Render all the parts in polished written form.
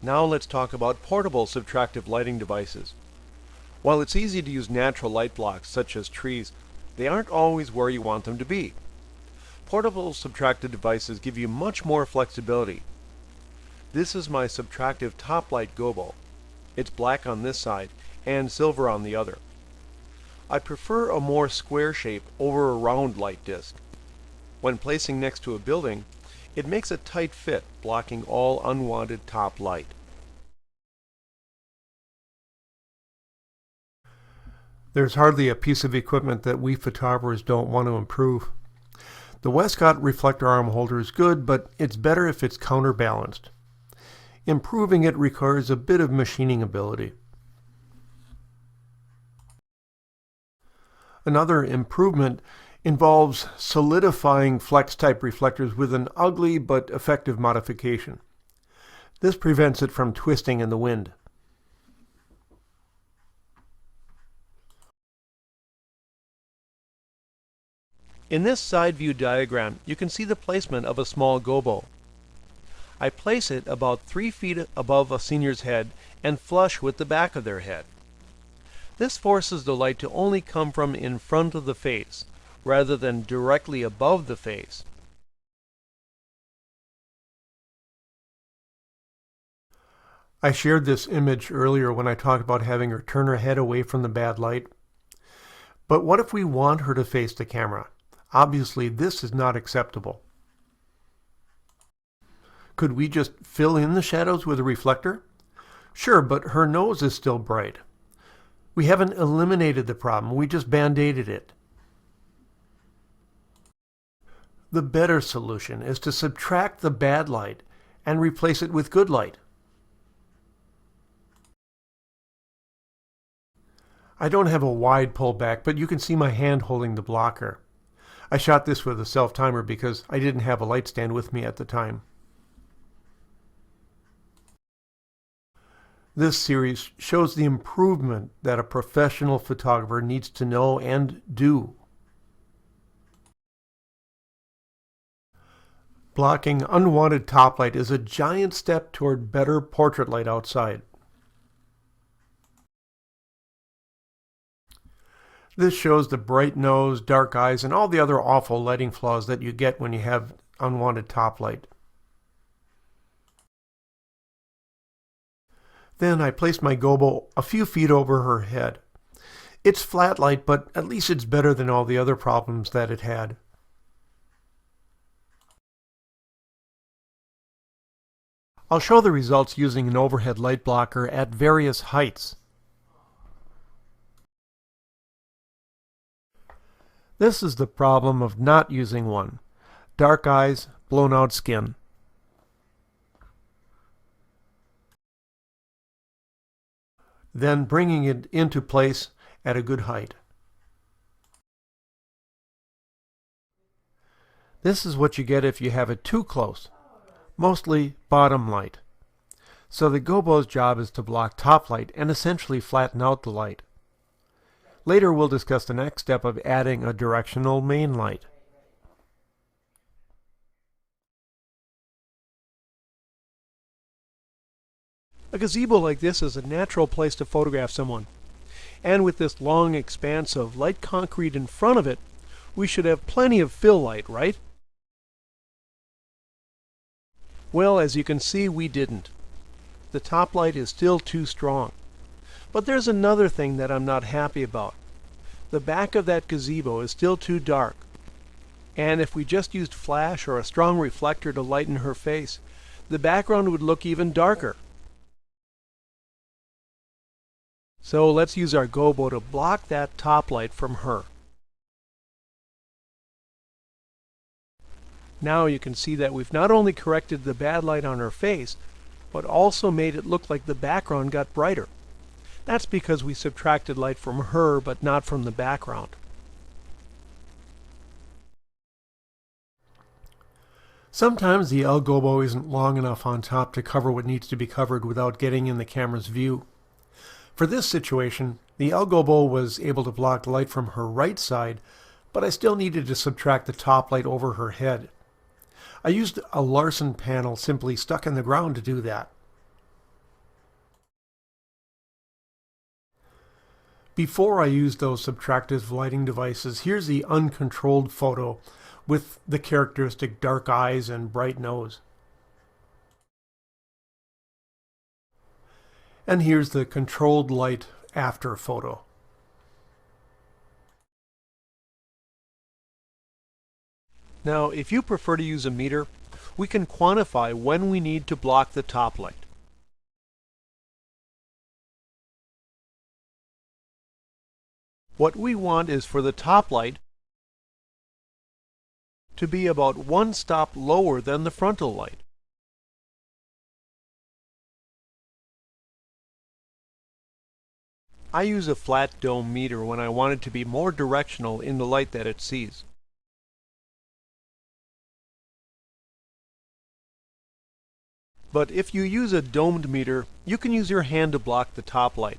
Now let's talk about portable subtractive lighting devices. While it's easy to use natural light blocks such as trees, they aren't always where you want them to be. Portable subtractive devices give you much more flexibility. This is my subtractive top light gobo. It's black on this side and silver on the other. I prefer a more square shape over a round light disc. When placing next to a building, it makes a tight fit, blocking all unwanted top light. There's hardly a piece of equipment that we photographers don't want to improve. The Westcott reflector arm holder is good, but it's better if it's counterbalanced. Improving it requires a bit of machining ability. Another improvement involves solidifying flex-type reflectors with an ugly but effective modification. This prevents it from twisting in the wind. In this side view diagram, you can see the placement of a small gobo. I place it about 3 feet above a senior's head and flush with the back of their head. This forces the light to only come from in front of the face, rather than directly above the face. I shared this image earlier when I talked about having her turn her head away from the bad light. But what if we want her to face the camera? Obviously, this is not acceptable. Could we just fill in the shadows with a reflector? Sure, but her nose is still bright. We haven't eliminated the problem, we just band-aided it. The better solution is to subtract the bad light and replace it with good light. I don't have a wide pullback, but you can see my hand holding the blocker. I shot this with a self-timer because I didn't have a light stand with me at the time. This series shows the improvement that a professional photographer needs to know and do. Blocking unwanted top light is a giant step toward better portrait light outside. This shows the bright nose, dark eyes, and all the other awful lighting flaws that you get when you have unwanted top light. Then I placed my gobo a few feet over her head. It's flat light, but at least it's better than all the other problems that it had. I'll show the results using an overhead light blocker at various heights. This is the problem of not using one. Dark eyes, blown out skin. Then bringing it into place at a good height. This is what you get if you have it too close, mostly bottom light. So the gobo's job is to block top light and essentially flatten out the light. Later we'll discuss the next step of adding a directional main light. A gazebo like this is a natural place to photograph someone. And with this long expanse of light concrete in front of it, we should have plenty of fill light, right? Well, as you can see, we didn't. The top light is still too strong. But there's another thing that I'm not happy about. The back of that gazebo is still too dark. And if we just used flash or a strong reflector to lighten her face, the background would look even darker. So let's use our gobo to block that top light from her. Now you can see that we've not only corrected the bad light on her face, but also made it look like the background got brighter. That's because we subtracted light from her, but not from the background. Sometimes the L gobo isn't long enough on top to cover what needs to be covered without getting in the camera's view. For this situation, the L gobo was able to block light from her right side, but I still needed to subtract the top light over her head. I used a Larson panel simply stuck in the ground to do that. Before I use those subtractive lighting devices, here's the uncontrolled photo with the characteristic dark eyes and bright nose. And here's the controlled light after photo. Now, if you prefer to use a meter, we can quantify when we need to block the top light. What we want is for the top light to be about one stop lower than the frontal light. I use a flat dome meter when I want it to be more directional in the light that it sees. But if you use a domed meter, you can use your hand to block the top light.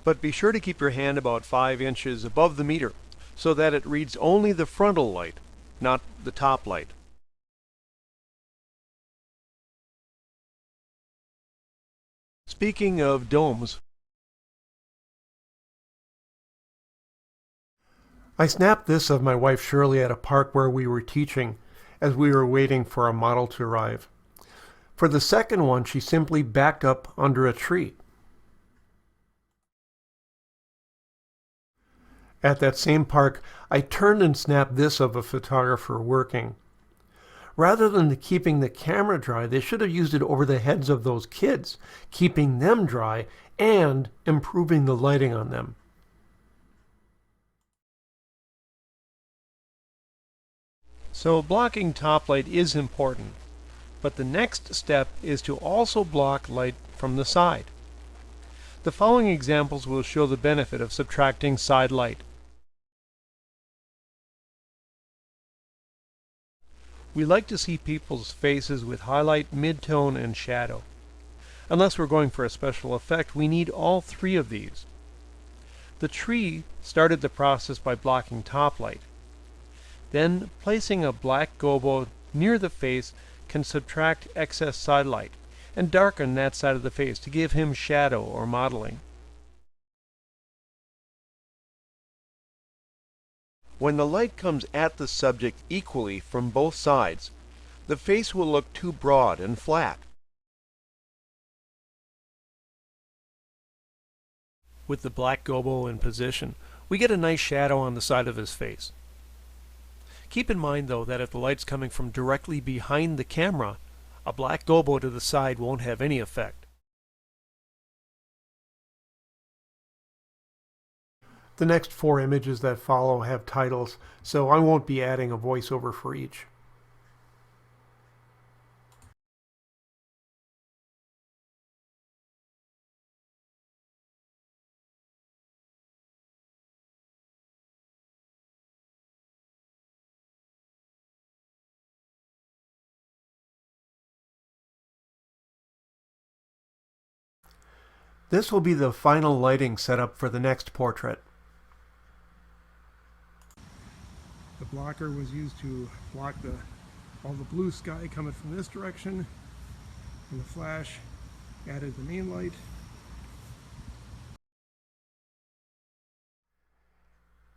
But be sure to keep your hand about 5 inches above the meter so that it reads only the frontal light, not the top light. Speaking of domes, I snapped this of my wife Shirley at a park where we were teaching as we were waiting for a model to arrive. For the second one, she simply backed up under a tree. At that same park, I turned and snapped this of a photographer working. Rather than keeping the camera dry, they should have used it over the heads of those kids, keeping them dry and improving the lighting on them. so blocking top light is important, but the next step is to also block light from the side. The following examples will show the benefit of subtracting side light. We like to see people's faces with highlight, midtone, and shadow. Unless we're going for a special effect, we need all three of these. The tree started the process by blocking top light. Then, placing a black gobo near the face can subtract excess side light and darken that side of the face to give him shadow or modeling. When the light comes at the subject equally from both sides, the face will look too broad and flat. With the black gobo in position, we get a nice shadow on the side of his face. Keep in mind, though, that if the light's coming from directly behind the camera, a black gobo to the side won't have any effect. The next 4 images that follow have titles, so I won't be adding a voiceover for each. This will be the final lighting setup for the next portrait. The blocker was used to block all the blue sky coming from this direction, and the flash added the main light.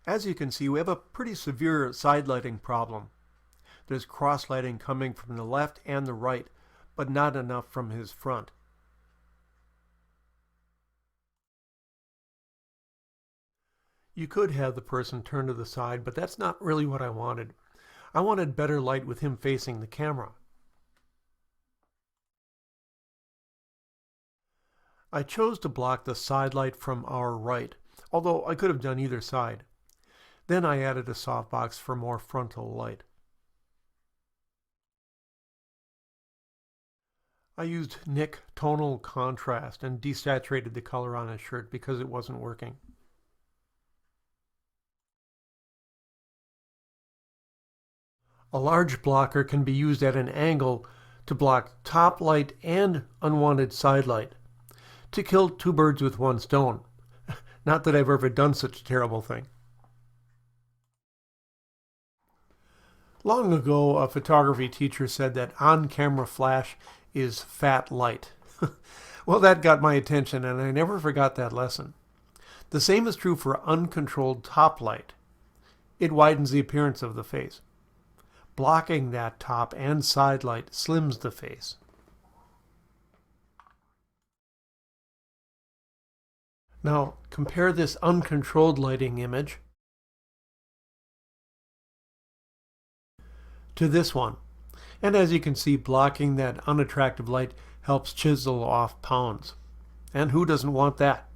As you can see, we have a pretty severe side lighting problem. There's cross lighting coming from the left and the right, but not enough from his front. You could have the person turn to the side, but that's not really what I wanted. I wanted better light with him facing the camera. I chose to block the side light from our right, although I could have done either side. Then I added a softbox for more frontal light. I used Nick tonal contrast and desaturated the color on his shirt because it wasn't working. A large blocker can be used at an angle to block top light and unwanted side light, to kill 2 birds with 1 stone. Not that I've ever done such a terrible thing. Long ago, a photography teacher said that on-camera flash is fat light. Well, that got my attention, and I never forgot that lesson. The same is true for uncontrolled top light. It widens the appearance of the face. Blocking that top and side light slims the face. Now, compare this uncontrolled lighting image to this one. And as you can see, blocking that unattractive light helps chisel off pounds. And who doesn't want that?